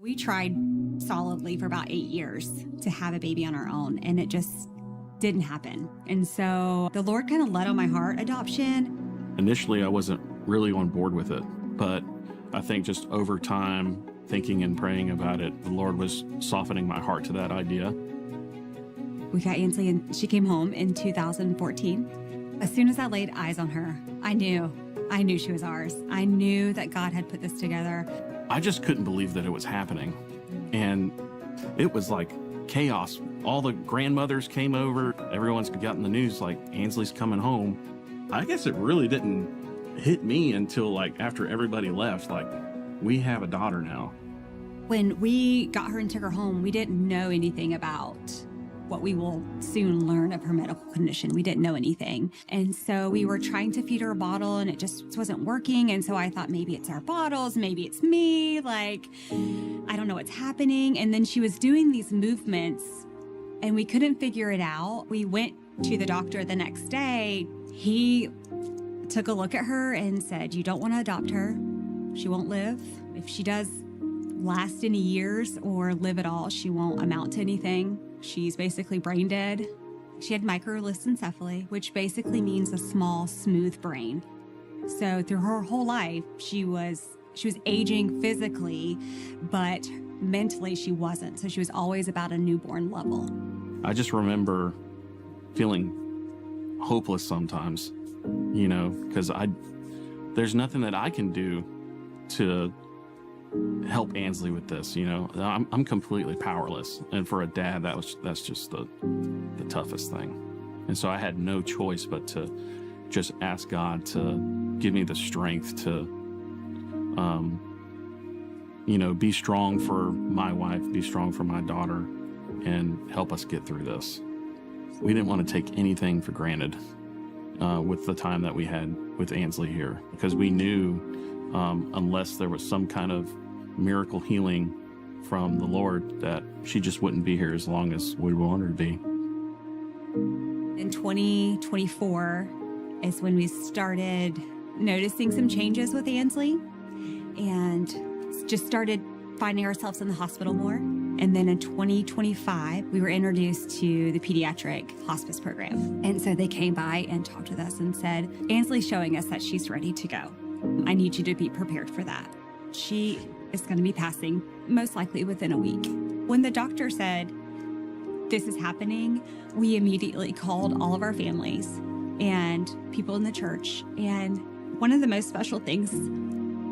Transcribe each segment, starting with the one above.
We tried solidly for about 8 years to have a baby on our own, and it just didn't happen. And so the Lord kind of led on my heart adoption. Initially, I wasn't really on board with it, but I think just over time, thinking and praying about it, the Lord was softening my heart to that idea. We got Ansley, and she came home in 2014. As soon as I laid eyes on her, I knew she was ours. I knew that God had put this together. I just couldn't believe that it was happening. And it was like chaos. All the grandmothers came over. Everyone's gotten the news like Ansley's coming home. I guess it really didn't hit me until like after everybody left, like we have a daughter now. When we got her and took her home, we didn't know anything about what we will soon learn of her medical condition. We didn't know anything. And so we were trying to feed her a bottle and it just wasn't working. And so I thought maybe it's our bottles, maybe it's me, like, I don't know what's happening. And then she was doing these movements and we couldn't figure it out. We went to the doctor the next day. He took a look at her and said, "You don't want to adopt her. She won't live. If she does last any years or live at all, she won't amount to anything. She's basically brain dead." She had microlissencephaly, which basically means a small, smooth brain. So through her whole life, she was aging physically, but mentally she wasn't. So she was always about a newborn level. I just remember feeling hopeless sometimes, you know, because there's nothing that I can do to help Ansley with this, you know. I'm completely powerless, and for a dad, that's just the toughest thing. And so I had no choice but to just ask God to give me the strength to, you know, be strong for my wife, be strong for my daughter, and help us get through this. We didn't want to take anything for granted with the time that we had with Ansley here, because we knew unless there was some kind of miracle healing from the Lord, that she just wouldn't be here as long as we want her to be. In 2024 is when we started noticing some changes with Ansley and just started finding ourselves in the hospital more. And then in 2025, we were introduced to the pediatric hospice program. And so they came by and talked with us and said, "Ansley's showing us that she's ready to go. I need you to be prepared for that. She is going to be passing most likely within a week." When the doctor said, "This is happening," we immediately called all of our families and people in the church. And one of the most special things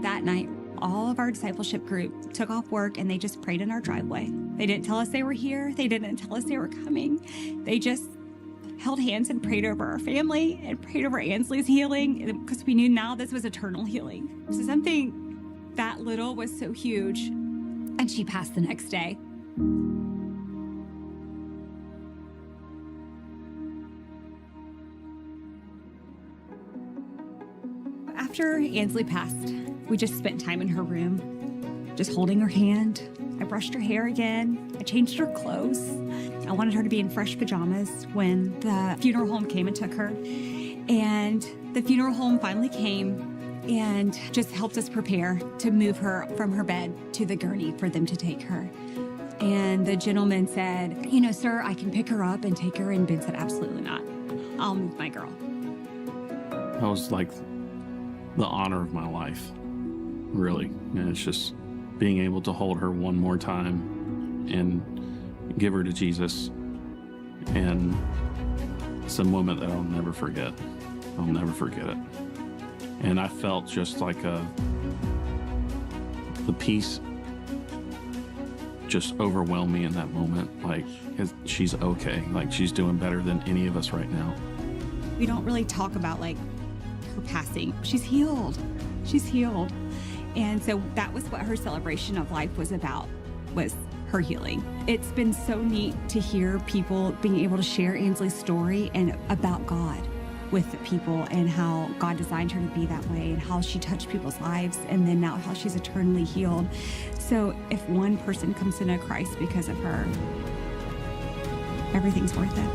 that night, all of our discipleship group took off work and they just prayed in our driveway. They didn't tell us they were here. They didn't tell us they were coming. They just held hands and prayed over our family and prayed over Ansley's healing, because we knew now this was eternal healing. So something that little was so huge, and she passed the next day. After Ansley passed, we just spent time in her room, just holding her hand. I brushed her hair again. I changed her clothes. I wanted her to be in fresh pajamas when the funeral home came and took her. And the funeral home finally came and just helped us prepare to move her from her bed to the gurney for them to take her. And the gentleman said, "You know, sir, I can pick her up and take her." And Ben said, "Absolutely not. I'll move my girl." That was like the honor of my life, really. And it's just being able to hold her one more time and give her to Jesus. And it's a moment that I'll never forget. I'll never forget it. And I felt just like the peace just overwhelmed me in that moment. Like, she's okay. Like, she's doing better than any of us right now. We don't really talk about like her passing. She's healed. She's healed. And so that was what her celebration of life was about, was her healing. It's been so neat to hear people being able to share Ansley's story and about God with the people, and how God designed her to be that way, and how she touched people's lives, and then now how she's eternally healed. So if one person comes to know Christ because of her, everything's worth it.